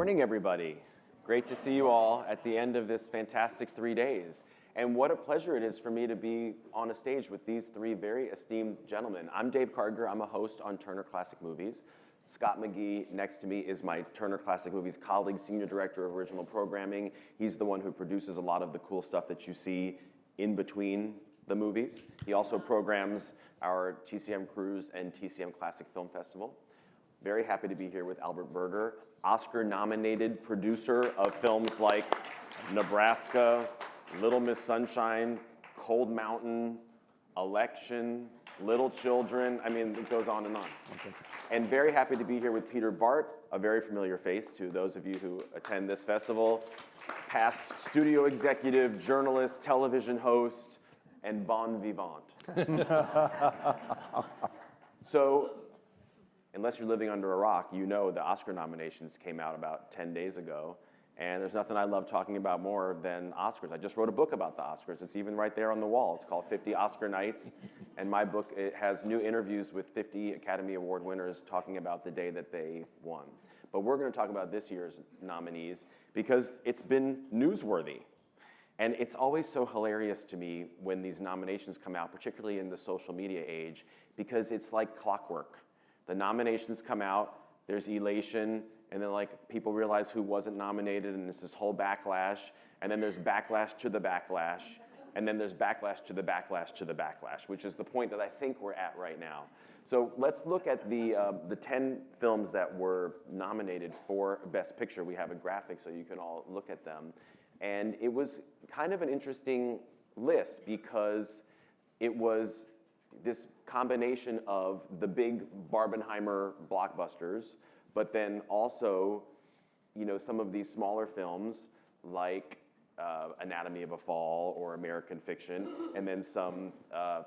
morning, everybody. Great to see you all at the end of this fantastic 3 days. And what a pleasure it is for me to be on a stage with these three very esteemed gentlemen. I'm Dave Karger. I'm a host on Turner Classic Movies. Scott McGee, next to me, is my Turner Classic Movies colleague, Senior Director of Original Programming. He's the one who produces a lot of the cool stuff that you see in between the movies. He also programs our TCM Cruise and TCM Classic Film Festival. Very happy to be here with Albert Berger, Oscar-nominated producer of films like Nebraska, Little Miss Sunshine, Cold Mountain, Election, Little Children. I mean, it goes on and on. Okay. And very happy to be here with Peter Bart, a very familiar face to those of you who attend this festival. Past studio executive, journalist, television host, and bon vivant. So, unless you're living under a rock, you know the Oscar nominations came out about 10 days ago. And there's nothing I love talking about more than Oscars. I just wrote a book about the Oscars. It's even right there on the wall. It's called 50 Oscar Nights. And my book, it has new interviews with 50 Academy Award winners talking about the day that they won. But we're going to talk about this year's nominees because it's been newsworthy. And it's always so hilarious to me when these nominations come out, particularly in the social media age, because it's like clockwork. The nominations come out, there's elation, and then like people realize who wasn't nominated, and it's this whole backlash, and then there's backlash to the backlash, and then there's backlash to the backlash to the backlash, which is the point that I think we're at right now. So let's look at the 10 films that were nominated for Best Picture. We have a graphic so you can all look at them. And it was kind of an interesting list because it was this combination of the big Barbenheimer blockbusters, but then also, you know, some of these smaller films like Anatomy of a Fall or American Fiction, and then some,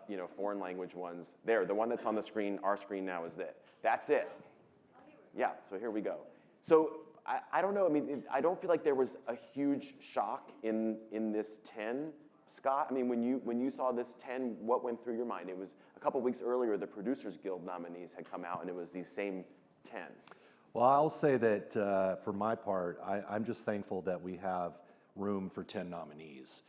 you know, foreign language ones. There, the one that's on the screen, our screen now is that. That's it. Yeah, so here we go. So I don't know, I mean, I don't feel like there was a huge shock in this 10. Scott, I mean, when you saw this 10, what went through your mind? It was a couple weeks earlier, the Producers Guild nominees had come out, and it was these same 10. Well, I'll say that for my part, I'm just thankful that we have room for 10 nominees.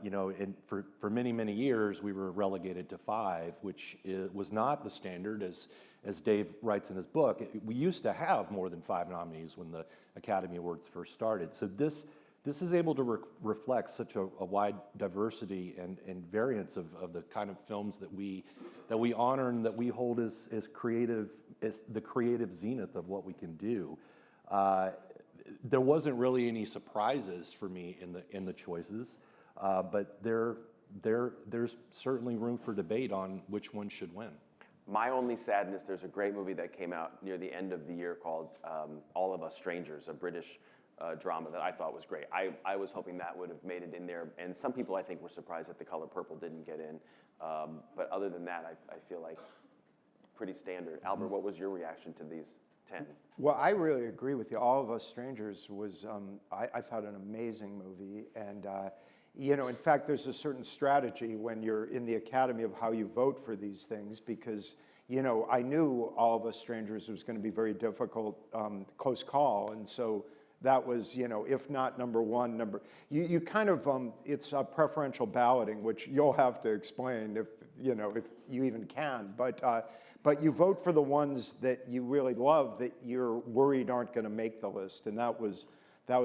You know, for many, many years, we were relegated to 5, which was not the standard, as Dave writes in his book. We used to have more than 5 nominees when the Academy Awards first started. So this is able to reflect such a wide diversity and variance of the kind of films that we honor and that we hold as creative, as the creative zenith of what we can do. There wasn't really any surprises for me in the choices, but there's certainly room for debate on which one should win. My only sadness, there's a great movie that came out near the end of the year called All of Us Strangers, a British drama that I thought was great. I was hoping that would have made it in there, and some people I think were surprised that The Color Purple didn't get in. But other than that, I feel like pretty standard. Albert, what was your reaction to these 10? Well, I really agree with you. All of Us Strangers was, I thought, an amazing movie. And, you know, in fact, there's a certain strategy when you're in the Academy of how you vote for these things because, you know, I knew All of Us Strangers was going to be very difficult, close call. And so that was, you know, if not number one, you kind of, it's a preferential balloting, which you'll have to explain if you even can. But you vote for the ones that you really love that you're worried aren't going to make the list. And that was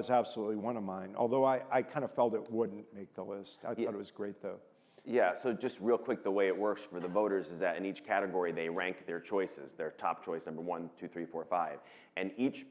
absolutely one of mine. Although I kind of felt it wouldn't make the list. I thought it was great, though. Yeah, so just real quick, the way it works for the voters is that in each category, they rank their choices, their top choice, number 1, 2, 3, 4, 5. And each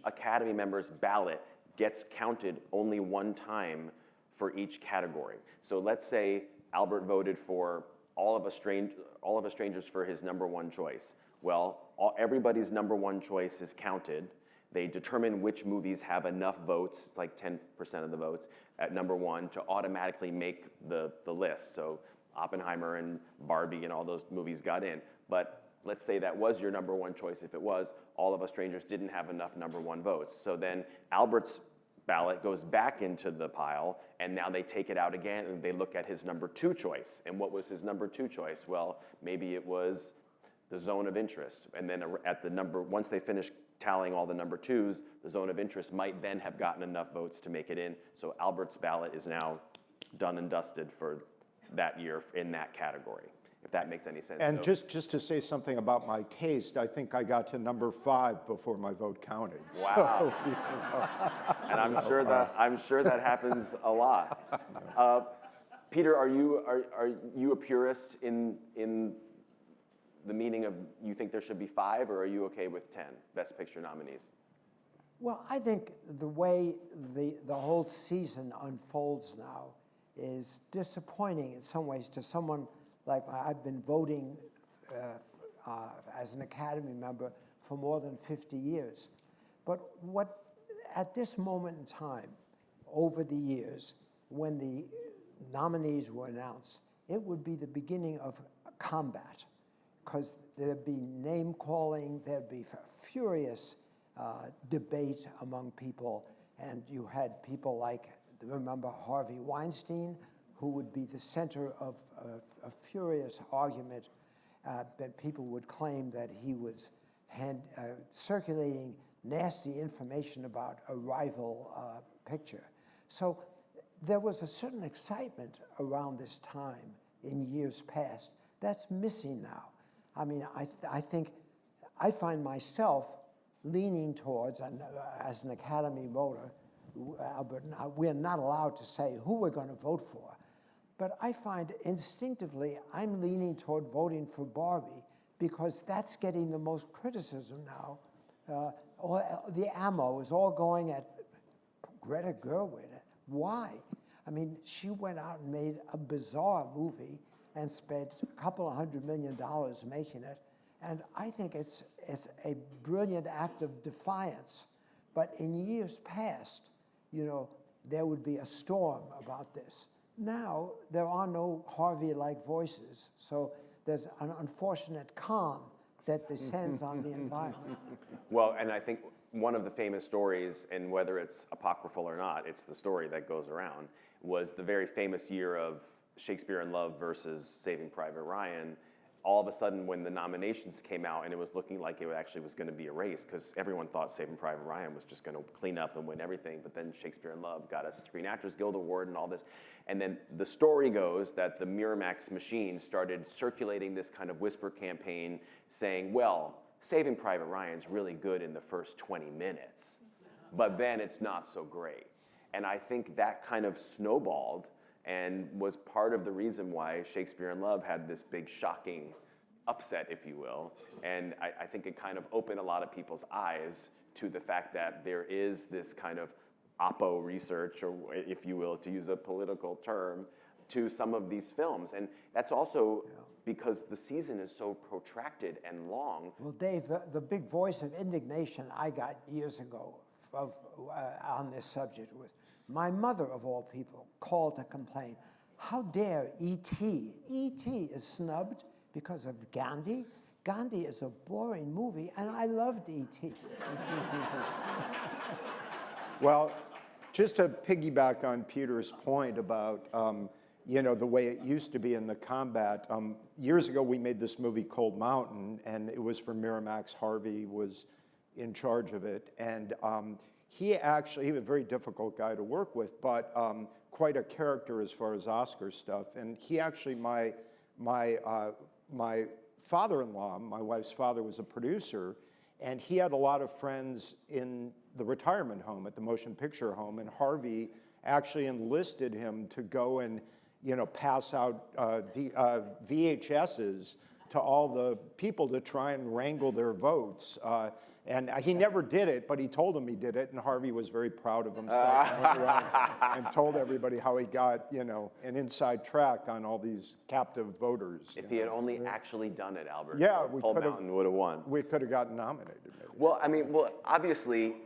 Academy member's ballot gets counted only one time for each category. So let's say Albert voted for All of Us Strangers for his number 1 choice. Well, everybody's number 1 choice is counted. They determine which movies have enough votes, it's like 10% of the votes, at number 1 to automatically make the list. So Oppenheimer and Barbie and all those movies got in. But let's say that was your number 1 choice. If it was, All of Us Strangers didn't have enough number 1 votes. So then Albert's ballot goes back into the pile, and now they take it out again, and they look at his number 2 choice. And what was his number 2 choice? Well, maybe it was the zone of interest. And then at the once they finish tallying all the number 2s, the zone of interest might then have gotten enough votes to make it in. So Albert's ballot is now done and dusted for that year in that category, if that makes any sense. And So, just to say something about my taste, I think I got to number 5 before my vote counted. wow. So, you know. And I'm sure that happens a lot. Peter, are you a purist in the meaning of you think there should be 5, or are you okay with 10 Best Picture nominees? Well, I think the way the whole season unfolds now is disappointing in some ways to someone like I've been voting as an Academy member for more than 50 years. But at this moment in time, over the years, when the nominees were announced, it would be the beginning of combat, because there'd be name calling, there'd be furious debate among people, and you had people like, remember Harvey Weinstein, who would be the center of a furious argument that people would claim that he was circulating nasty information about a rival picture. So there was a certain excitement around this time in years past that's missing now. I mean, I think I find myself leaning towards, and as an Academy voter, Albert, we're not allowed to say who we're going to vote for, but I find instinctively I'm leaning toward voting for Barbie because that's getting the most criticism now. The ammo is all going at Greta Gerwig. Why? I mean, she went out and made a bizarre movie and spent a couple of $100 million making it. And I think it's a brilliant act of defiance. But in years past, you know, there would be a storm about this. Now, there are no Harvey-like voices. So there's an unfortunate calm that descends on the environment. Well, and I think one of the famous stories, and whether it's apocryphal or not, it's the story that goes around, was the very famous year of Shakespeare in Love versus Saving Private Ryan. All of a sudden, when the nominations came out and it was looking like it actually was going to be a race, because everyone thought Saving Private Ryan was just going to clean up and win everything, but then Shakespeare in Love got a Screen Actors Guild Award and all this. And then the story goes that the Miramax machine started circulating this kind of whisper campaign saying, well, Saving Private Ryan's really good in the first 20 minutes, but then it's not so great. And I think that kind of snowballed and was part of the reason why Shakespeare in Love had this big shocking upset, if you will. And I think it kind of opened a lot of people's eyes to the fact that there is this kind of oppo research, or if you will, to use a political term, to some of these films. And that's also because the season is so protracted and long. Well, Dave, the big voice of indignation I got years ago on this subject was my mother, of all people, called to complain. How dare E.T.? E.T. is snubbed because of Gandhi. Gandhi is a boring movie, and I loved E.T. Well, just to piggyback on Peter's point about you know, the way it used to be in the combat. Years ago, we made this movie Cold Mountain, and it was for Miramax. Harvey was in charge of it, and he was a very difficult guy to work with, but quite a character as far as Oscar stuff. And he actually, my father-in-law, my wife's father, was a producer, and he had a lot of friends in the retirement home, at the motion picture home, and Harvey actually enlisted him to go and, you know, pass out VHSs to all the people to try and wrangle their votes. And he never did it, but he told him he did it, and Harvey was very proud of himself and went around and told everybody how he got, you know, an inside track on all these captive voters. If he had only actually done it, Albert, yeah, we Cold Mountain would have won. We could have gotten nominated, maybe. Well, I mean, obviously,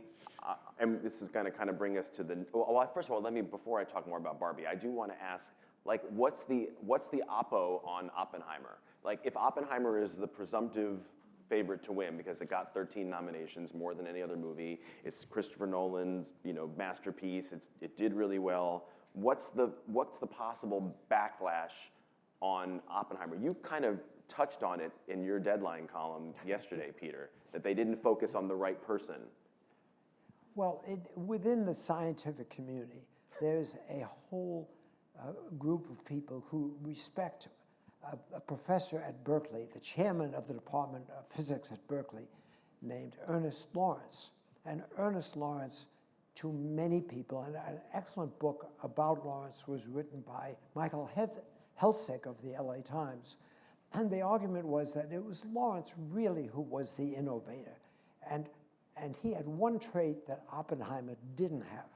and this is going to kind of bring us to the. Well, first of all, before I talk more about Barbie, I do want to ask, like, what's the oppo on Oppenheimer? Like, if Oppenheimer is the presumptive favorite to win because it got 13 nominations, more than any other movie, it's Christopher Nolan's, you know, masterpiece. It did really well. What's the possible backlash on Oppenheimer? You kind of touched on it in your deadline column yesterday, Peter, that they didn't focus on the right person. Well, within the scientific community, there's a whole group of people who respect a professor at Berkeley, the chairman of the Department of Physics at Berkeley, named Ernest Lawrence. And Ernest Lawrence, to many people, and an excellent book about Lawrence was written by Michael Helsick of the LA Times. And the argument was that it was Lawrence really who was the innovator. And he had one trait that Oppenheimer didn't have.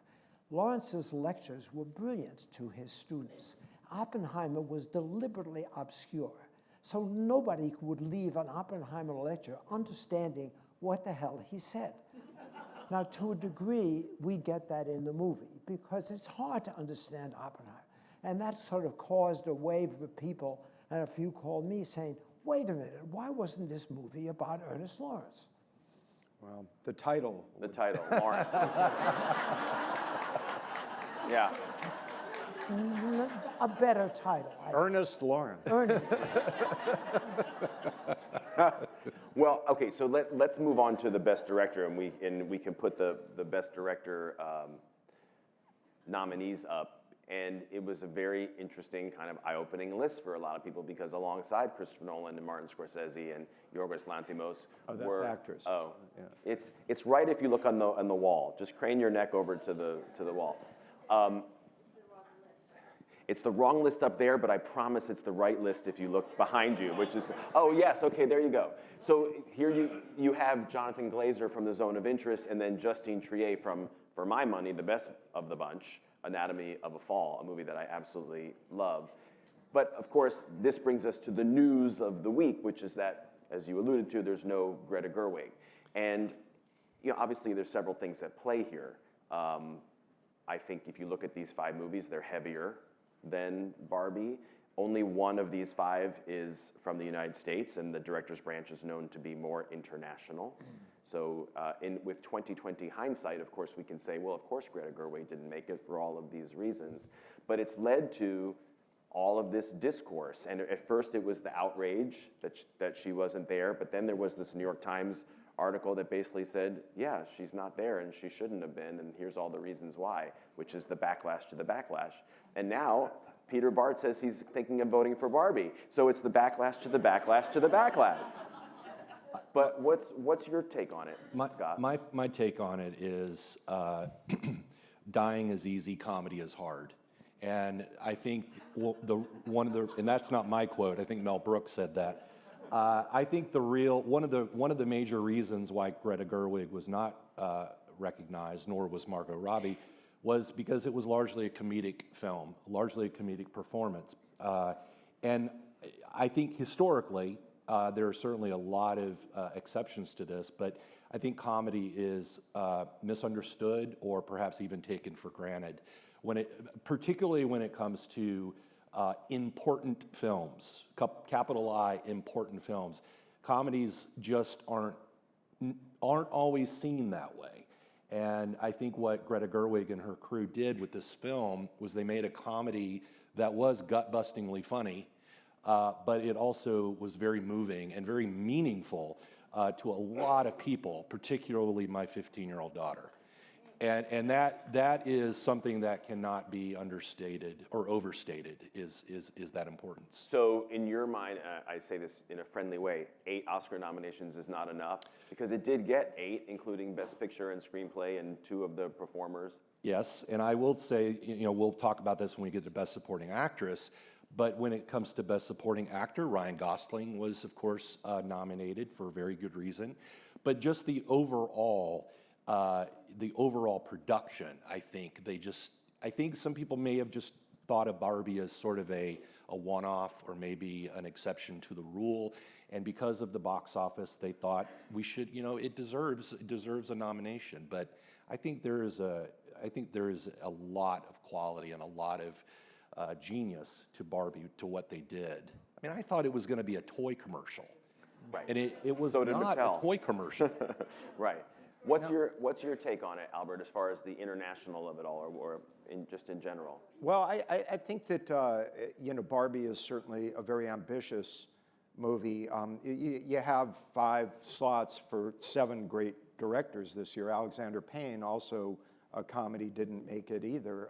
Lawrence's lectures were brilliant to his students. Oppenheimer was deliberately obscure. So nobody would leave an Oppenheimer lecture understanding what the hell he said. Now, to a degree, we get that in the movie because it's hard to understand Oppenheimer. And that sort of caused a wave of people, and a few called me saying, wait a minute, why wasn't this movie about Ernest Lawrence? Well, the title. The title, Lawrence. Yeah. A better title. Ernest Lawrence. Ernest. Well, okay, so let's move on to the best director, and we can put the best director nominees up. And it was a very interesting kind of eye-opening list for a lot of people because alongside Christopher Nolan and Martin Scorsese and Yorgos Lanthimos That's actors. Oh, yeah. It's right if you look on the wall. Just crane your neck over to the wall. It's the wrong list up there, but I promise it's the right list if you look behind you, which is, oh yes, okay, there you go. So here you have Jonathan Glazer from The Zone of Interest, and then Justine Triet from, for my money, the best of the bunch, Anatomy of a Fall, a movie that I absolutely love. But of course, this brings us to the news of the week, which is that, as you alluded to, there's no Greta Gerwig. And obviously there's several things at play here. I think if you look at these 5 movies, they're heavier than Barbie. Only one of these 5 is from the United States, and the director's branch is known to be more international. So with 2020 hindsight, of course, we can say, well, of course Greta Gerwig didn't make it for all of these reasons. But it's led to all of this discourse. And at first it was the outrage that she wasn't there, but then there was this New York Times article that basically said, yeah, she's not there and she shouldn't have been, and here's all the reasons why, which is the backlash to the backlash. And now Peter Bart says he's thinking of voting for Barbie. So it's the backlash to the backlash to the backlash. But what's your take on it, Scott? My take on it is dying is easy, comedy is hard. And I think and that's not my quote, I think Mel Brooks said that. I think one of the major reasons why Greta Gerwig was not recognized, nor was Margot Robbie, was because it was largely a comedic film, largely a comedic performance. And I think historically, there are certainly a lot of exceptions to this, but I think comedy is misunderstood or perhaps even taken for granted, particularly when it comes to important films, capital I, important films. Comedies just aren't always seen that way. And I think what Greta Gerwig and her crew did with this film was they made a comedy that was gut-bustingly funny, but it also was very moving and very meaningful to a lot of people, particularly my 15-year-old daughter. And that is something that cannot be understated or overstated, is that importance. So in your mind, I say this in a friendly way, 8 Oscar nominations is not enough? Because it did get 8, including Best Picture and Screenplay and 2 of the performers. Yes, and I will say, we'll talk about this when we get to Best Supporting Actress, but when it comes to Best Supporting Actor, Ryan Gosling was, of course, nominated for a very good reason. But just the overall production, I think some people may have just thought of Barbie as sort of a one-off or maybe an exception to the rule. And because of the box office, they thought we should, it deserves a nomination. But I think there is a lot of quality and a lot of genius to Barbie, to what they did. I mean, I thought it was going to be a toy commercial, Right. and it was So did not Mattel. a toy commercial. Right. What's your take on it, Albert, as far as the international of it all, or just in general? Well, I think that Barbie is certainly a very ambitious movie. You have 5 slots for 7 great directors this year. Alexander Payne, also a comedy, didn't make it either.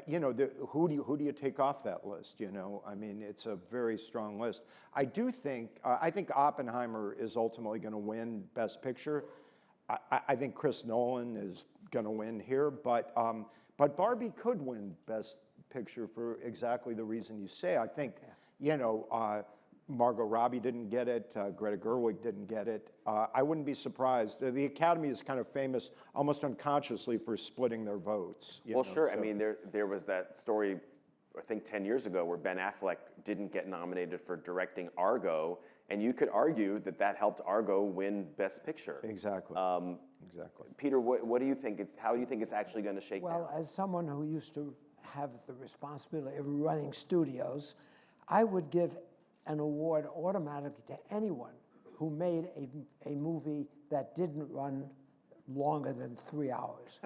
You know, who do you take off that list? You know, I mean, it's a very strong list. I think Oppenheimer is ultimately going to win Best Picture. I think Chris Nolan is going to win here, but Barbie could win Best Picture for exactly the reason you say. I think, you know, Margot Robbie didn't get it, Greta Gerwig didn't get it. I wouldn't be surprised. The Academy is kind of famous, almost unconsciously, for splitting their votes. Well, sure. I mean, there was that story, I think 10 years ago, where Ben Affleck didn't get nominated for directing Argo, and you could argue that that helped Argo win Best Picture. Exactly. Exactly. Peter, what do you think? How do you think it's actually going to shake down? Well, as someone who used to have the responsibility of running studios, I would give an award automatically to anyone who made a movie that didn't run longer than 3 hours.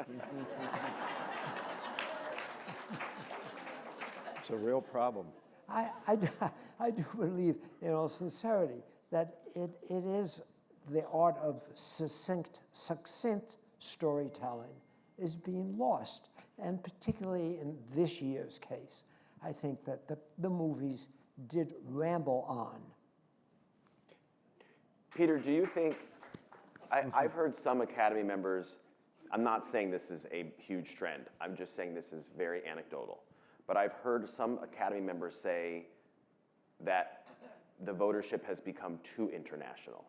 It's a real problem. I do believe, in all sincerity, that it is the art of succinct storytelling is being lost. And particularly in this year's case, I think that the movies did ramble on. Peter, do you think, I've heard some Academy members, I'm not saying this is a huge trend, I'm just saying this is very anecdotal, but I've heard some Academy members say that the votership has become too international,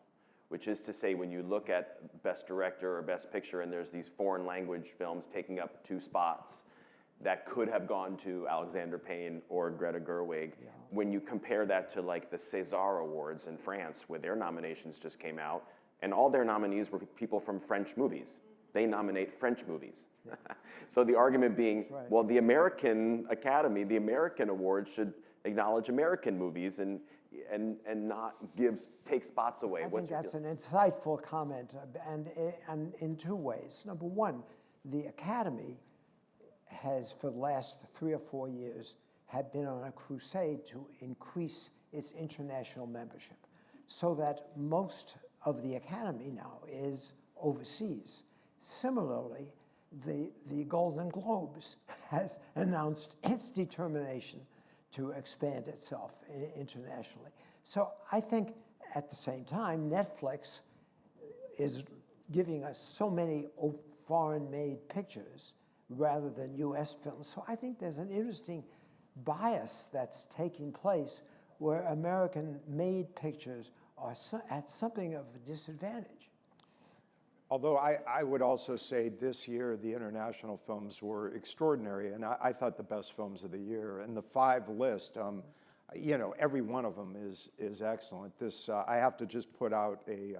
which is to say when you look at Best Director or Best Picture and there's these foreign language films taking up 2 spots that could have gone to Alexander Payne or Greta Gerwig, when you compare that to like the César Awards in France, where their nominations just came out, and all their nominees were people from French movies. They nominate French movies. So the argument being, well, the American Academy, the American awards should acknowledge American movies and not take spots away. I think that's an insightful comment, and in 2 ways. Number one, the Academy has, for the last 3 or 4 years, had been on a crusade to increase its international membership, so that most of the Academy now is overseas. Similarly, the Golden Globes has announced its determination to expand itself internationally. So I think at the same time, Netflix is giving us so many foreign-made pictures rather than US films. So I think there's an interesting bias that's taking place where American-made pictures are at something of a disadvantage. Although I would also say this year the international films were extraordinary, and I thought the best films of the year. And the 5 list, you know, every one of them is excellent. This I have to just put out a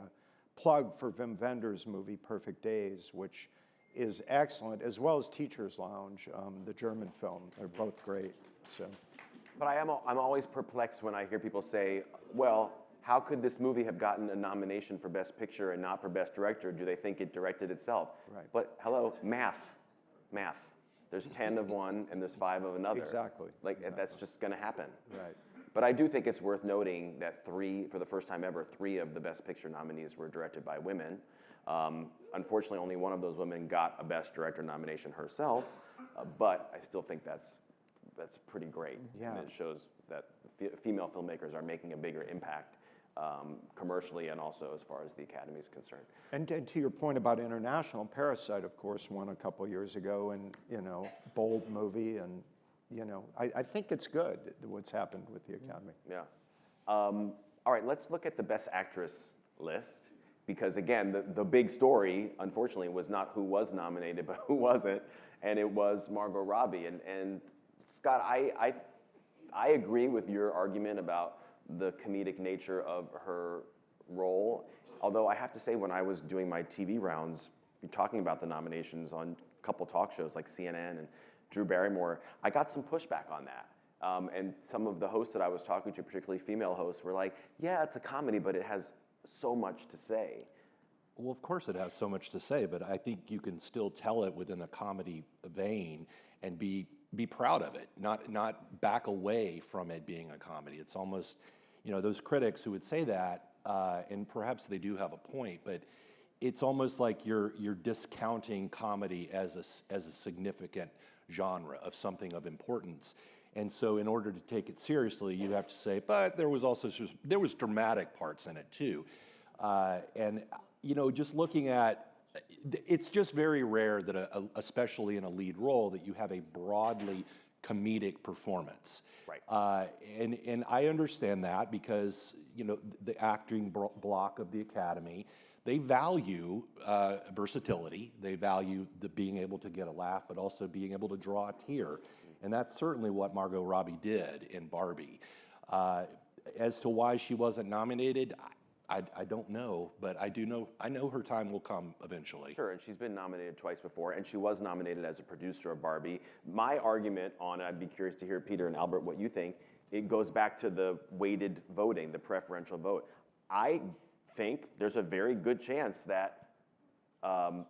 plug for Wim Wenders' movie Perfect Days, which is excellent, as well as Teacher's Lounge, the German film. They're both great. So, but I'm always perplexed when I hear people say, well, how could this movie have gotten a nomination for Best Picture and not for Best Director? Do they think it directed itself? Right. But hello, math. There's 10 of one and there's 5 of another. Exactly. That's just going to happen. right. But I do think it's worth noting that for the first time ever, 3 of the Best Picture nominees were directed by women. Unfortunately, only one of those women got a Best Director nomination herself, but I still think that's pretty great. Yeah. And it shows that female filmmakers are making a bigger impact commercially and also as far as the Academy is concerned. And to your point about international, Parasite, of course, won a couple years ago, and, you know, bold movie, and, you know, I think it's good what's happened with the Academy. Yeah. All right, let's look at the Best Actress list, because again, the big story, unfortunately, was not who was nominated, but who wasn't, and it was Margot Robbie. And Scott, I agree with your argument about the comedic nature of her role, although I have to say when I was doing my TV rounds, talking about the nominations on a couple talk shows like CNN and Drew Barrymore, I got some pushback on that. And some of the hosts that I was talking to, particularly female hosts, were like, yeah, it's a comedy, but it has so much to say. Well, of course it has so much to say, but I think you can still tell it within the comedy vein and be be proud of it, not back away from it being a comedy. It's almost, those critics who would say that, and perhaps they do have a point, but it's almost like you're discounting comedy as a significant genre of something of importance. And so in order to take it seriously, you have to say, but there was dramatic parts in it too. And just looking at, it's just very rare that especially in a lead role, that you have a broadly comedic performance. Right. And I understand that because, the acting block of the Academy, they value versatility. They value the being able to get a laugh, but also being able to draw a tear. And that's certainly what Margot Robbie did in Barbie. As to why she wasn't nominated, I don't know, but I know her time will come eventually. Sure, and she's been nominated twice before, and she was nominated as a producer of Barbie. My argument on it, I'd be curious to hear, Peter and Albert, what you think. It goes back to the weighted voting, the preferential vote. I think there's a very good chance that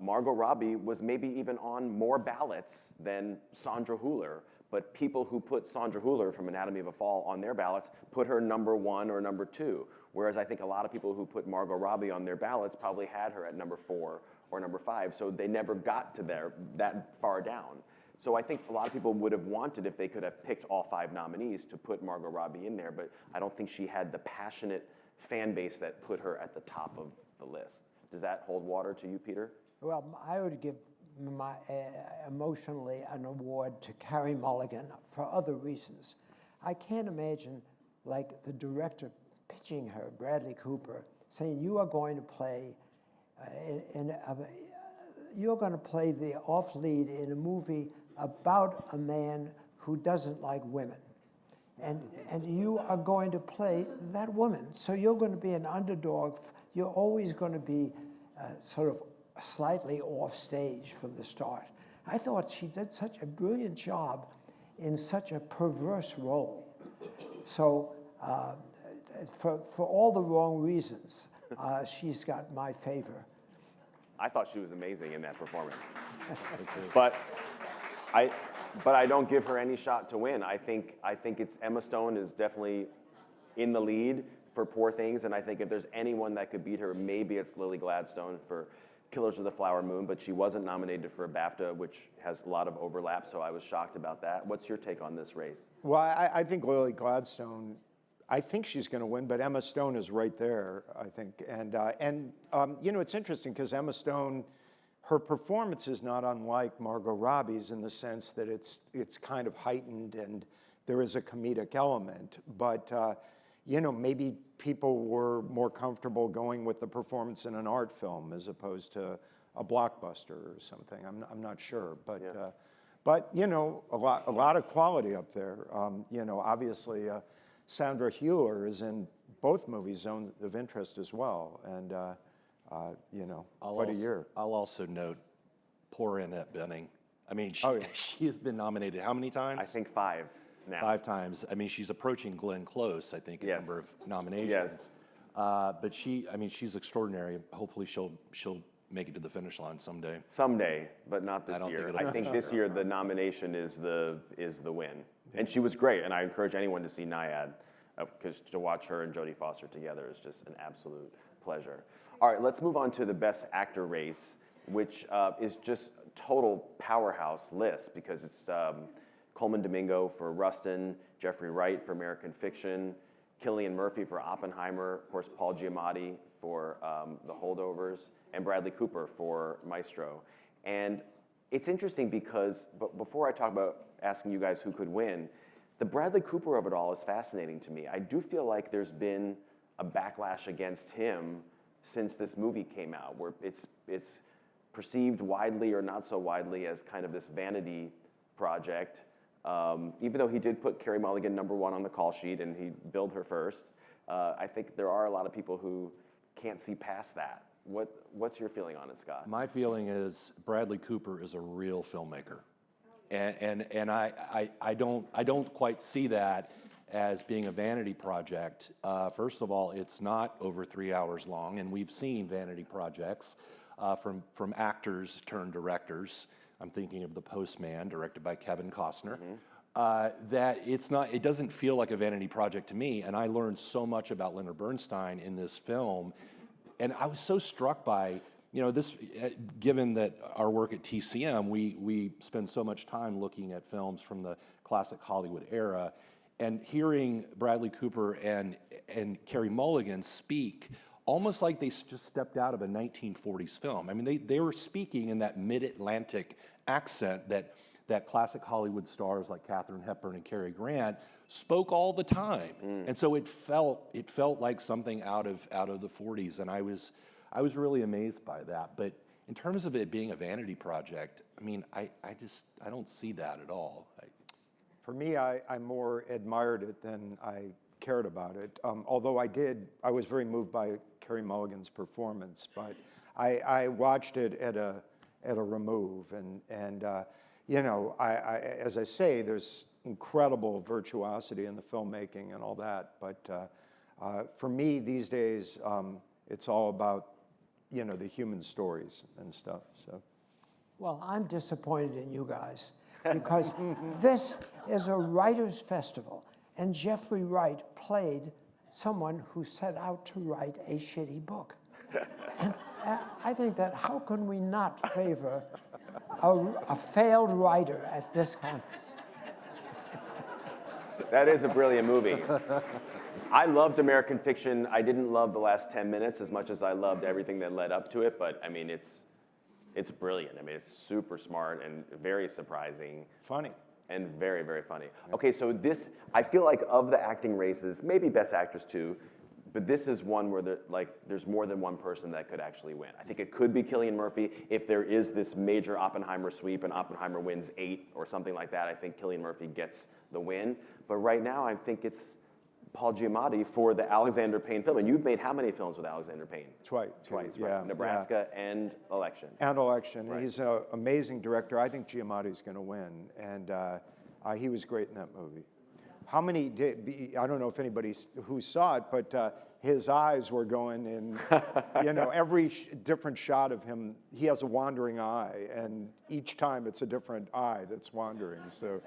Margot Robbie was maybe even on more ballots than Sandra Hüller, but people who put Sandra Hüller from Anatomy of a Fall on their ballots put her number 1 or number 2, whereas I think a lot of people who put Margot Robbie on their ballots probably had her at number 4 or number 5, so they never got to that far down. So I think a lot of people would have wanted, if they could have picked all 5 nominees, to put Margot Robbie in there, but I don't think she had the passionate fan base that put her at the top of the list. Does that hold water to you, Peter? Well, I would give emotionally an award to Carey Mulligan for other reasons. I can't imagine, like, the director pitching her, Bradley Cooper, saying, you are going to play you're going to play the off lead in a movie about a man who doesn't like women. And you are going to play that woman. So you're going to be an underdog. You're always going to be sort of slightly off stage from the start. I thought she did such a brilliant job in such a perverse role. So for all the wrong reasons, she's got my favor. I thought she was amazing in that performance. But I don't give her any shot to win. I think it's Emma Stone is definitely in the lead for Poor Things, and I think if there's anyone that could beat her, maybe it's Lily Gladstone for Killers of the Flower Moon, but she wasn't nominated for a BAFTA, which has a lot of overlap, so I was shocked about that. What's your take on this race? Well, I think Lily Gladstone, I think she's going to win, but Emma Stone is right there, I think. And it's interesting because Emma Stone, her performance is not unlike Margot Robbie's in the sense that it's kind of heightened and there is a comedic element. But, maybe people were more comfortable going with the performance in an art film as opposed to a blockbuster or something. I'm not sure. But, yeah. But a lot of quality up there. Obviously, Sandra Hüller is in both movies, Zone of Interest as well. And, quite a year. I'll also note poor Annette Bening. I mean, Oh, yeah. she has been nominated how many times? I think 5 now. 5 times. I mean, she's approaching Glenn Close, I think, in Yes. number of nominations. Yes. But she's extraordinary. Hopefully she'll make it to the finish line someday. Someday, but not this I don't year. think it'll I think be this year the nomination is the win. And she was great, and I encourage anyone to see Nyad, because to watch her and Jodie Foster together is just an absolute pleasure. All right, let's move on to the Best Actor race, which is just total powerhouse list, because it's Coleman Domingo for Rustin, Jeffrey Wright for American Fiction, Cillian Murphy for Oppenheimer, of course Paul Giamatti for The Holdovers, and Bradley Cooper for Maestro. And it's interesting because, before I talk about asking you guys who could win, the Bradley Cooper of it all is fascinating to me. I do feel like there's been a backlash against him since this movie came out, where it's perceived widely or not so widely as kind of this vanity project. Even though he did put Carey Mulligan number 1 on the call sheet and he billed her first, I think there are a lot of people who can't see past that. What's your feeling on it, Scott? My feeling is Bradley Cooper is a real filmmaker. And I don't quite see that as being a vanity project. First of all, it's not over 3 hours long, and we've seen vanity projects from actors turned directors I'm thinking of The Postman, directed by Kevin Costner. That it doesn't feel like a vanity project to me, and I learned so much about Leonard Bernstein in this film, and I was so struck by, this, given that our work at TCM, we spend so much time looking at films from the classic Hollywood era, and hearing Bradley Cooper and Carey Mulligan speak almost like they just stepped out of a 1940s film. I mean, they were speaking in that mid-Atlantic accent that classic Hollywood stars like Katharine Hepburn and Cary Grant spoke all the time. And so it felt like something out of the 40s, and I was really amazed by that. But in terms of it being a vanity project, I mean, I don't see that at all. For me, I more admired it than I cared about it. Although I was very moved by Carey Mulligan's performance, but I watched it at a remove, and as I say, there's incredible virtuosity in the filmmaking and all that. But for me these days, it's all about the human stories and stuff. So, Well, I'm disappointed in you guys because this is a writers' festival, and Jeffrey Wright played someone who set out to write a shitty book. And I think that how can we not favor a failed writer at this conference? That is a brilliant movie. I loved American Fiction. I didn't love the last 10 minutes as much as I loved everything that led up to it, but I mean, it's brilliant. I mean, it's super smart and very surprising. funny. And very, very funny. Okay, so this, I feel like of the acting races, maybe Best Actress too, but this is one where there's more than one person that could actually win. I think it could be Cillian Murphy. If there is this major Oppenheimer sweep and Oppenheimer wins 8 or something like that, I think Cillian Murphy gets the win. But right now, I think it's Paul Giamatti for the Alexander Payne film. And you've made how many films with Alexander Payne? Twice, right? yeah. Nebraska and Election. And Election. Right. He's an amazing director. I think Giamatti's going to win, and he was great in that movie. How many I don't know if anybody who saw it, but his eyes were going in, every different shot of him, he has a wandering eye, and each time it's a different eye that's wandering, so,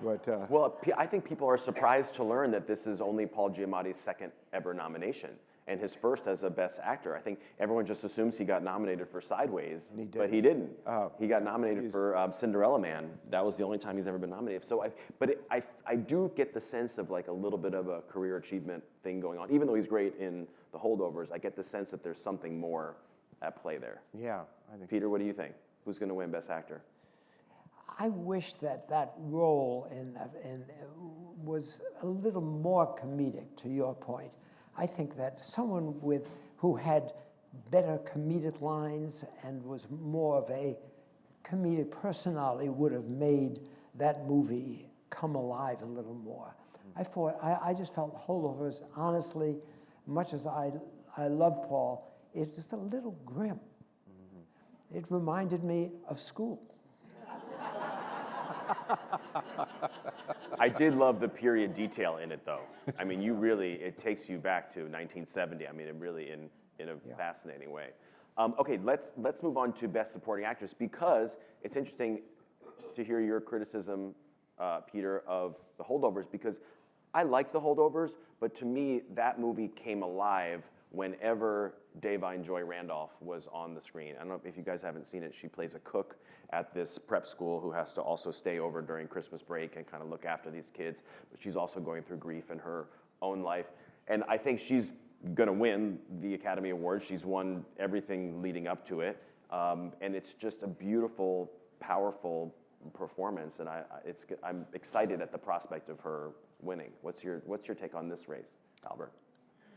but. Well, I think people are surprised to learn that this is only Paul Giamatti's second ever nomination, and his first as a Best Actor. I think everyone just assumes he got nominated for Sideways, but he didn't. Oh. He got nominated for Cinderella Man. That was the only time he's ever been nominated. So, I do get the sense of like a little bit of a career achievement thing going on. Even though he's great in The Holdovers, I get the sense that there's something more at play there. Yeah, I think. Peter, what do you think? Who's going to win Best Actor? I wish that role was a little more comedic, to your point. I think that someone who had better comedic lines and was more of a comedic personality would have made that movie come alive a little more. I just felt Holdovers, honestly, much as I love Paul, it was a little grim. It reminded me of school. I did love the period detail in it, though. I mean, it takes you back to 1970. I mean, it really in a fascinating way. Okay, let's move on to Best Supporting Actress, because it's interesting to hear your criticism, Peter, of The Holdovers, because I like The Holdovers, but to me, that movie came alive whenever Davine Joy Randolph was on the screen. I don't know if you guys haven't seen it. She plays a cook at this prep school who has to also stay over during Christmas break and kind of look after these kids, but she's also going through grief in her own life. And I think she's gonna win the Academy Award. She's won everything leading up to it. And it's just a beautiful, powerful performance, and I'm excited at the prospect of her winning. What's your take on this race, Albert?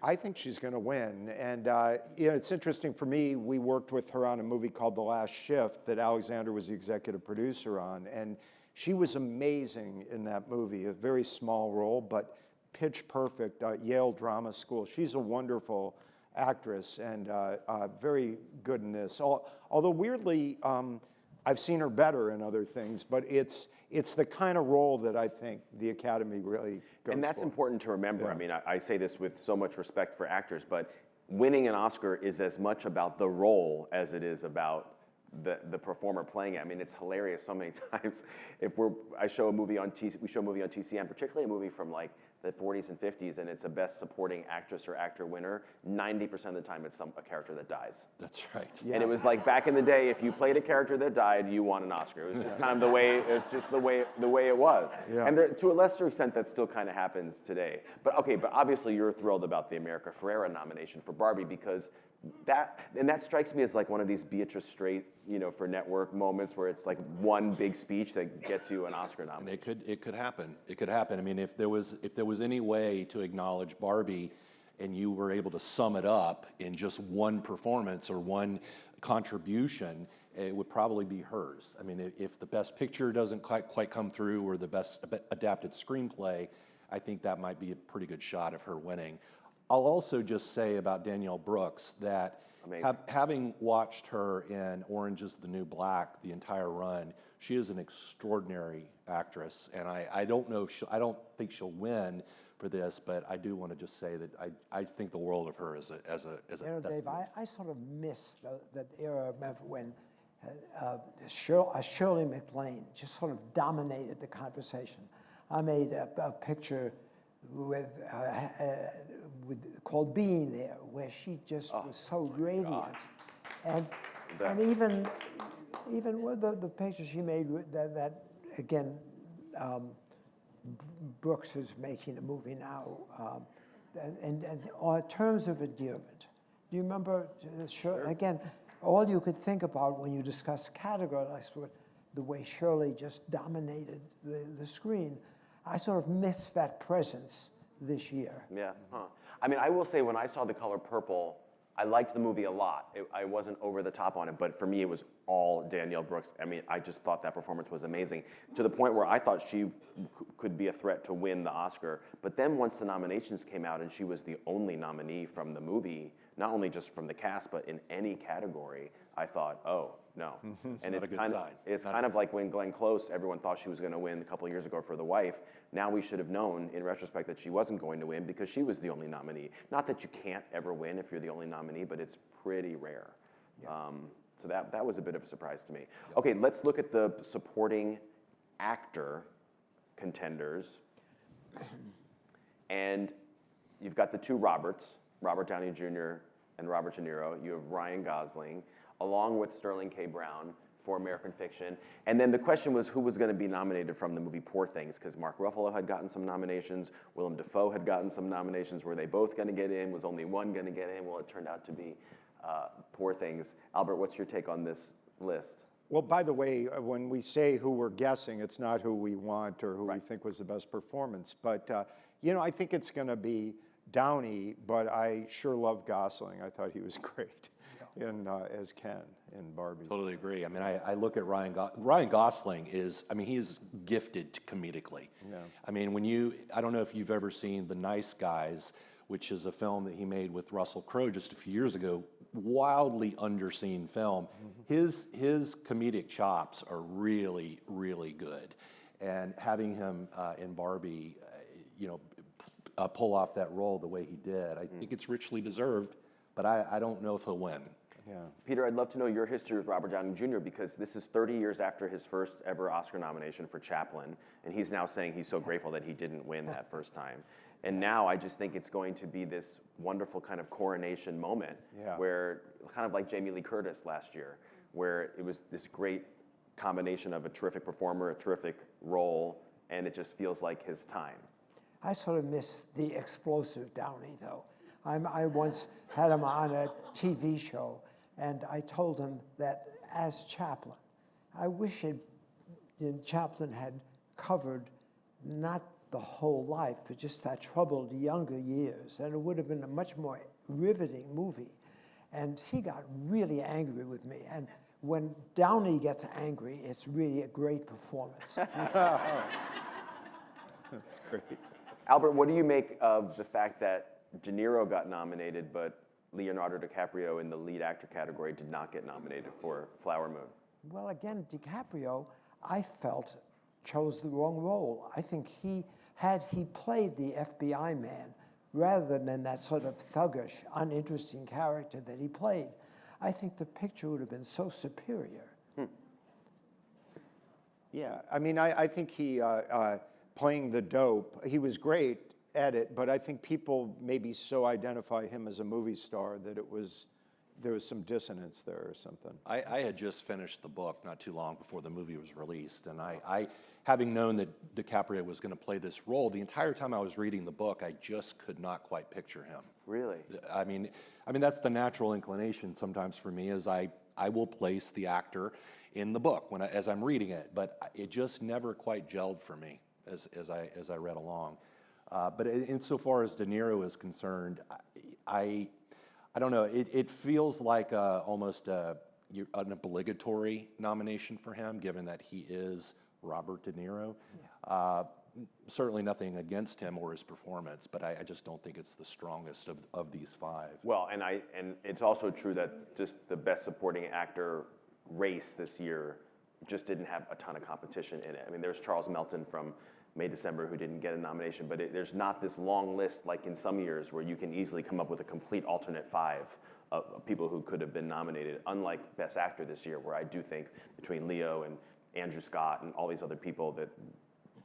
I think she's going to win, and it's interesting for me. We worked with her on a movie called The Last Shift that Alexander was the executive producer on, and she was amazing in that movie. A very small role, but pitch perfect. Yale Drama School. She's a wonderful actress and very good in this. Although weirdly, I've seen her better in other things, but it's the kind of role that I think the Academy really goes And that's for. important to remember. Yeah. I mean, I say this with so much respect for actors, but winning an Oscar is as much about the role as it is about the performer playing it. I mean, it's hilarious so many times. We show a movie on TCM, particularly a movie from like the 40s and 50s, and it's a best supporting actress or actor winner. 90% of the time, it's a character that dies. That's right. Yeah. And it was like back in the day, if you played a character that died, you won an Oscar. It was just kind of the way it was. Yeah. And to a lesser extent, that still kind of happens today. But obviously you're thrilled about the America Ferrera nomination for Barbie, because that strikes me as like one of these Beatrice Straight, for network moments where it's like one big speech that gets you an Oscar nomination. And it could happen. It could happen. I mean, if there was any way to acknowledge Barbie, and you were able to sum it up in just one performance or one contribution, it would probably be hers. I mean, if the best picture doesn't quite come through, or the best adapted screenplay, I think that might be a pretty good shot of her winning. I'll also just say about Danielle Brooks that having watched her in Orange is the New Black the entire run, she is an extraordinary actress, and I don't think she'll win for this, but I do want to just say that I think the world of her as a Dave, I sort of miss that era of when Shirley MacLaine just sort of dominated the conversation. I made a picture called Being There, where she just was so radiant. And even with the picture she made that again, Brooks is making a movie now, and on terms of endearment. Do you remember, again, all you could think about when you discuss categories were the way Shirley just dominated the screen. I sort of missed that presence this year. Yeah, I mean, I will say when I saw The Color Purple, I liked the movie a lot. I wasn't over the top on it, but for me, it was all Danielle Brooks. I mean, I just thought that performance was amazing, to the point where I thought she could be a threat to win the Oscar. But then once the nominations came out and she was the only nominee from the movie, not only just from the cast, but in any category, I thought, oh, no. And it's kind of like when Glenn Close, everyone thought she was going to win a couple of years ago for The Wife. Now we should have known, in retrospect, that she wasn't going to win because she was the only nominee. Not that you can't ever win if you're the only nominee, but it's pretty rare. Yeah. So that was a bit of a surprise to me. Yeah. Okay, let's look at the supporting actor contenders. And you've got the two Roberts, Robert Downey Jr. and Robert De Niro. You have Ryan Gosling, along with Sterling K. Brown for American Fiction. And then the question was who was going to be nominated from the movie Poor Things, because Mark Ruffalo had gotten some nominations, Willem Dafoe had gotten some nominations. Were they both going to get in? Was only one going to get in? Well, it turned out to be Poor Things. Albert, what's your take on this list? Well, by the way, when we say who we're guessing, it's not who we want or who we think was the best performance. But, I think it's going to be Downey, but I sure love Gosling. I thought he was great as Ken in Barbie. Totally agree. I mean, I look at Ryan Gosling he is gifted comedically. Yeah. I mean, I don't know if you've ever seen The Nice Guys, which is a film that he made with Russell Crowe just a few years ago, wildly underseen film. Mm-hmm. His comedic chops are really, really good. And having him in Barbie, pull off that role the way he did, I think it's richly deserved, but I don't know if he'll win. Yeah. Peter, I'd love to know your history with Robert Downey Jr., because this is 30 years after his first ever Oscar nomination for Chaplin, and he's now saying he's so grateful that he didn't win that first time. And now I just think it's going to be this wonderful kind of coronation moment where, kind of like Jamie Lee Curtis last year, where it was this great combination of a terrific performer, a terrific role, and it just feels like his time. I sort of miss the explosive Downey, though. I once had him on a TV show, and I told him that as Chaplin, I wish Chaplin had covered not the whole life, but just that troubled younger years, and it would have been a much more riveting movie. And he got really angry with me. And when Downey gets angry, it's really a great performance. That's great. Albert, what do you make of the fact that De Niro got nominated, but Leonardo DiCaprio in the lead actor category did not get nominated for Flower Moon? Well, again, DiCaprio, I felt, chose the wrong role. I think had he played the FBI man rather than that sort of thuggish, uninteresting character that he played, I think the picture would have been so superior. Yeah, I mean, I think he, playing the dope, he was great at it, but I think people maybe so identify him as a movie star that there was some dissonance there or something. I had just finished the book not too long before the movie was released, and I having known that DiCaprio was going to play this role, the entire time I was reading the book, I just could not quite picture him. Really? I mean, that's the natural inclination sometimes for me, is I will place the actor in the book as I'm reading it, but it just never quite gelled for me as I read along. But insofar as De Niro is concerned, I don't know. It feels like almost an obligatory nomination for him, given that he is Robert De Niro. Yeah. Certainly nothing against him or his performance, but I just don't think it's the strongest of these five. Well, and it's also true that just the best supporting actor race this year just didn't have a ton of competition in it. I mean, there's Charles Melton from May December who didn't get a nomination, but there's not this long list like in some years where you can easily come up with a complete alternate five of people who could have been nominated, unlike Best Actor this year, where I do think between Leo and Andrew Scott and all these other people that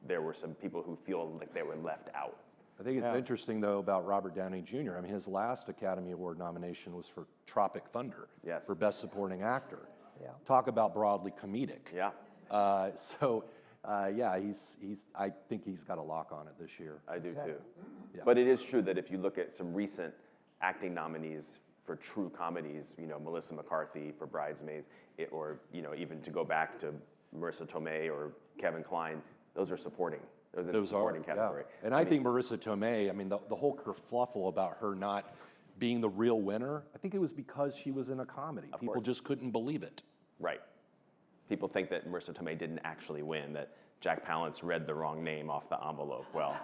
there were some people who feel like they were left out. I think it's interesting, though, about Robert Downey Jr. I mean, his last Academy Award nomination was for Tropic Thunder for Best Supporting Actor. Yeah. Talk about broadly comedic. Yeah. I think he's got a lock on it this year. I do too. Yeah. But it is true that if you look at some recent acting nominees for true comedies, Melissa McCarthy for Bridesmaids, or even to go back to Marissa Tomei or Kevin Kline, those are supporting. Those in the supporting category. Yeah. And I think Marissa Tomei, the whole kerfluffle about her not being the real winner, I think it was because she was in a comedy. People just couldn't believe it. Right. People think that Marissa Tomei didn't actually win, that Jack Palance read the wrong name off the envelope. Well,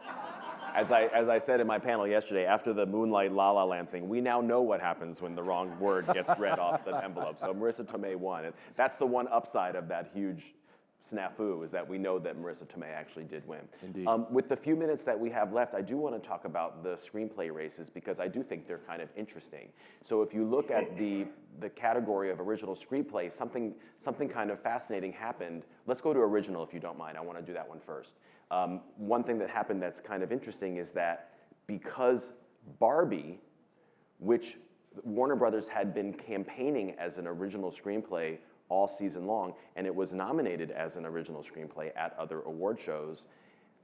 as I said in my panel yesterday, after the Moonlight La La Land thing, we now know what happens when the wrong word gets read off the envelope. So Marissa Tomei won. And that's the one upside of that huge snafu, is that we know that Marissa Tomei actually did win. Indeed. With the few minutes that we have left, I do want to talk about the screenplay races because I do think they're kind of interesting. So if you look at the category of original screenplay, something kind of fascinating happened. Let's go to original if you don't mind. I want to do that one first. One thing that happened that's kind of interesting is that because Barbie, which Warner Brothers had been campaigning as an original screenplay all season long, and it was nominated as an original screenplay at other award shows,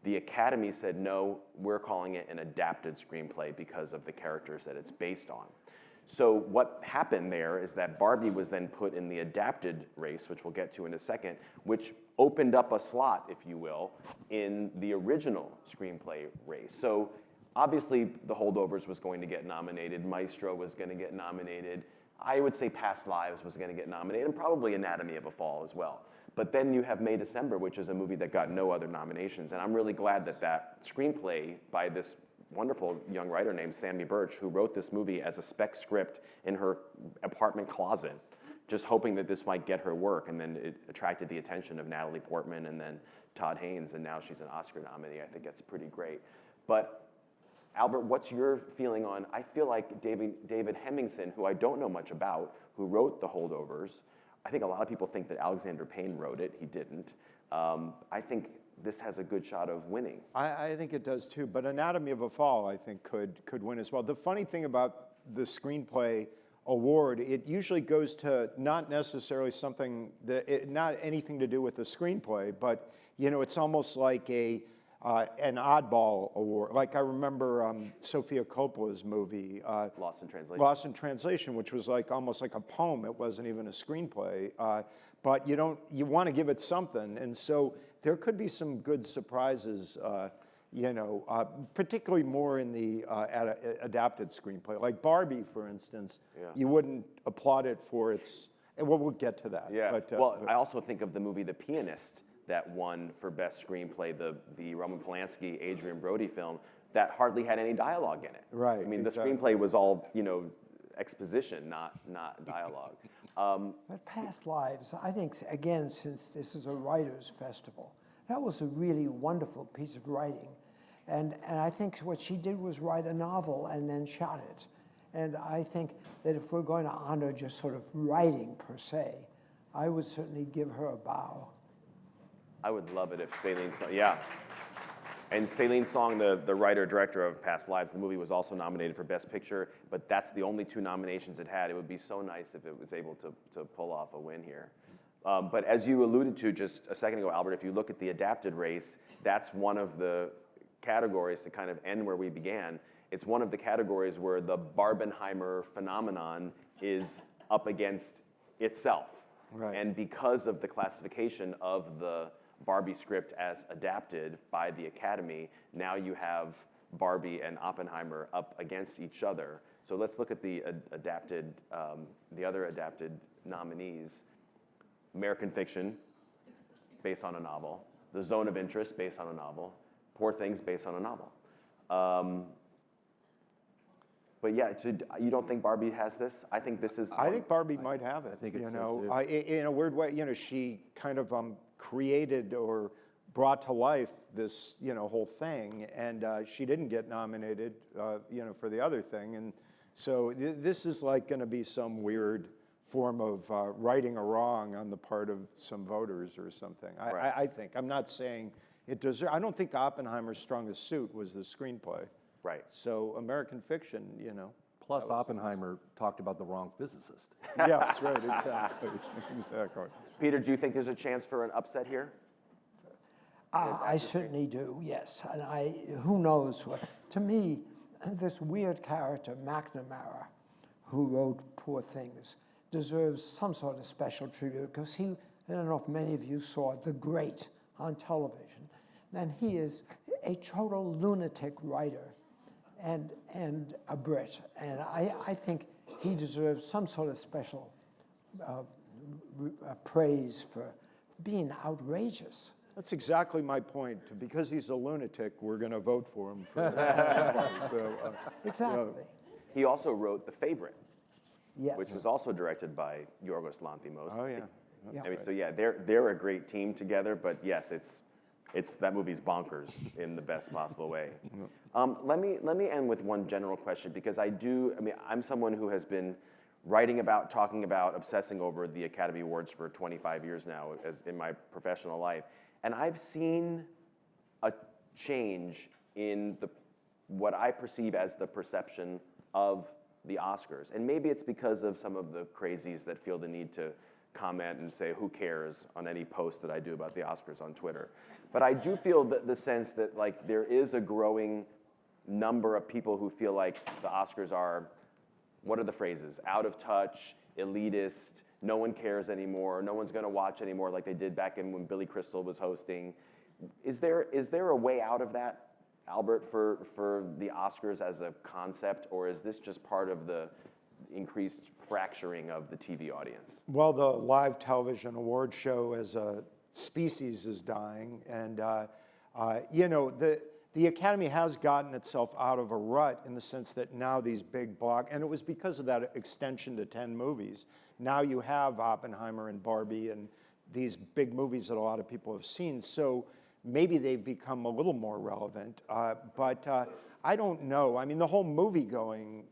the Academy said, no, we're calling it an adapted screenplay because of the characters that it's based on. So what happened there is that Barbie was then put in the adapted race, which we'll get to in a second, which opened up a slot, if you will, in the original screenplay race. So obviously The Holdovers was going to get nominated, Maestro was going to get nominated, I would say Past Lives was going to get nominated, and probably Anatomy of a Fall as well. But then you have May December, which is a movie that got no other nominations, and I'm really glad that that screenplay by this wonderful young writer named Sammy Birch, who wrote this movie as a spec script in her apartment closet, just hoping that this might get her work, and then it attracted the attention of Natalie Portman and then Todd Haynes, and now she's an Oscar nominee. I think that's pretty great. But Albert, what's your feeling on, I feel like David Hemmingson, who I don't know much about, who wrote The Holdovers, I think a lot of people think that Alexander Payne wrote it. He didn't. I think this has a good shot of winning. I think it does too, but Anatomy of a Fall, I think, could win as well. The funny thing about the screenplay award, it usually goes to not necessarily something not anything to do with the screenplay, but it's almost like an oddball award. Like I remember Sofia Coppola's movie, Lost in Translation. Lost in Translation, which was almost like a poem. It wasn't even a screenplay, but you want to give it something, and so there could be some good surprises. Particularly more in the adapted screenplay, like Barbie, for instance. Yeah. You wouldn't applaud it for its. Well, we'll get to that. Yeah. I also think of the movie The Pianist that won for Best Screenplay, the Roman Polanski, Adrian Brody film, that hardly had any dialogue in it. Right. I mean, the screenplay was all exposition, not dialogue. But Past Lives, I think, again, since this is a writers' festival, that was a really wonderful piece of writing. And I think what she did was write a novel and then shot it. And I think that if we're going to honor just sort of writing per se, I would certainly give her a bow. I would love it if Celine Song, yeah. And Celine Song, the writer-director of Past Lives, the movie was also nominated for Best Picture, but that's the only 2 nominations it had. It would be so nice if it was able to pull off a win here. But as you alluded to just a second ago, Albert, if you look at the adapted race, that's one of the categories to kind of end where we began. It's one of the categories where the Barbenheimer phenomenon is up against itself. Right. And because of the classification of the Barbie script as adapted by the Academy, now you have Barbie and Oppenheimer up against each other. So let's look at the other adapted nominees. American Fiction, based on a novel. The Zone of Interest, based on a novel. Poor Things, based on a novel. But yeah, you don't think Barbie has this? I think this is. I think Barbie might have it. I think it's you so, know, too. in a weird way, you know, she kind of created or brought to life this, you know, whole thing, and she didn't get nominated, you know, for the other thing, and so this is like going to be some weird form of righting a wrong on the part of some voters or something. Right. I think. I'm not saying it deserves. I don't think Oppenheimer's strongest suit was the screenplay. Right. So American Fiction, you know. Plus, Oppenheimer talked about the wrong physicist. Yes, right, exactly. Exactly. Peter, do you think there's a chance for an upset here? I certainly do, yes. And who knows what. To me, this weird character, McNamara, who wrote Poor Things, deserves some sort of special tribute because he, I don't know if many of you saw The Great on television, and he is a total lunatic writer and a Brit. And I think he deserves some sort of special praise for being outrageous. That's exactly my point. Because he's a lunatic, we're going to vote for him. Exactly. He also wrote The Favorite, Yes. which was also directed by Yorgos Lanthimos. Oh, yeah. Yeah. I mean, so yeah, they're a great team together, but yes, it's that movie's bonkers in the best possible way. Let me end with one general question because I'm someone who has been writing about, talking about, obsessing over the Academy Awards for 25 years now as in my professional life. And I've seen a change in what I perceive as the perception of the Oscars. And maybe it's because of some of the crazies that feel the need to comment and say, who cares, on any post that I do about the Oscars on Twitter. But I do feel the sense that like there is a growing number of people who feel like the Oscars are, what are the phrases? Out of touch, elitist, no one cares anymore, no one's gonna watch anymore like they did back in when Billy Crystal was hosting. Is there a way out of that, Albert, for the Oscars as a concept, or is this just part of the increased fracturing of the TV audience? Well, the live television award show as a species is dying, and you know, the Academy has gotten itself out of a rut in the sense that now these big and it was because of that extension to 10 movies. Now you have Oppenheimer and Barbie and these big movies that a lot of people have seen, so maybe they've become a little more relevant, but I don't know. I mean, the whole movie-going,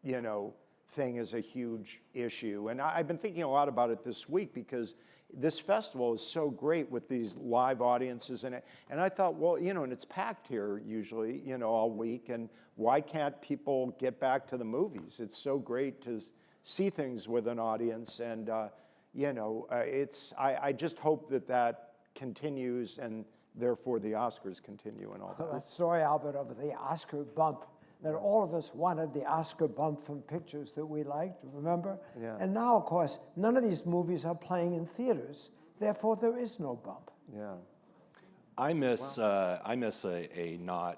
you know, thing is a huge issue, and I've been thinking a lot about it this week because this festival is so great with these live audiences in it, and I thought, well, you know, and it's packed here usually, you know, all week, and why can't people get back to the movies? It's so great to see things with an audience, and you know, I just hope that continues, and therefore the Oscars continue and all that. That story, Albert, of the Oscar bump, that all of us wanted the Oscar bump from pictures that we liked, remember? Yeah. And now, of course, none of these movies are playing in theaters, therefore there is no bump. Yeah. I miss a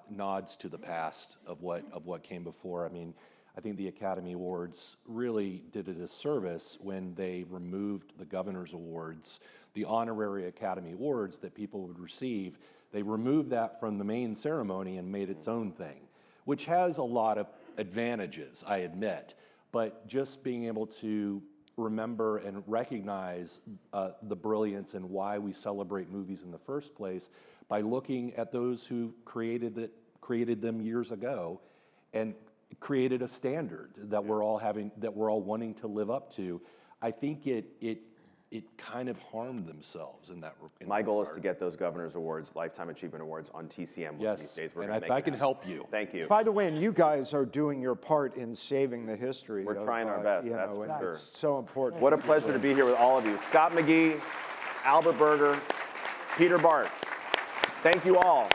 nods to the past of what came before. I mean, I think the Academy Awards really did a disservice when they removed the Governor's Awards, the honorary Academy Awards that people would receive. They removed that from the main ceremony and made its own thing, which has a lot of advantages, I admit, but just being able to remember and recognize the brilliance and why we celebrate movies in the first place by looking at those who created them years ago and created a standard that we're all wanting to live up to. I think it kind of harmed themselves in that. My goal is to get those Governor's Awards, Lifetime Achievement Awards on TCM one of these Yes, days. We're and gonna if make I it can happen. help you. Thank you. By the way, and you guys are doing your part in saving the history. We're of, trying our best, you that's know, for and sure. It's so important. What a pleasure to be here with all of you. Scott McGee, Albert Berger, Peter Bart. Thank you all.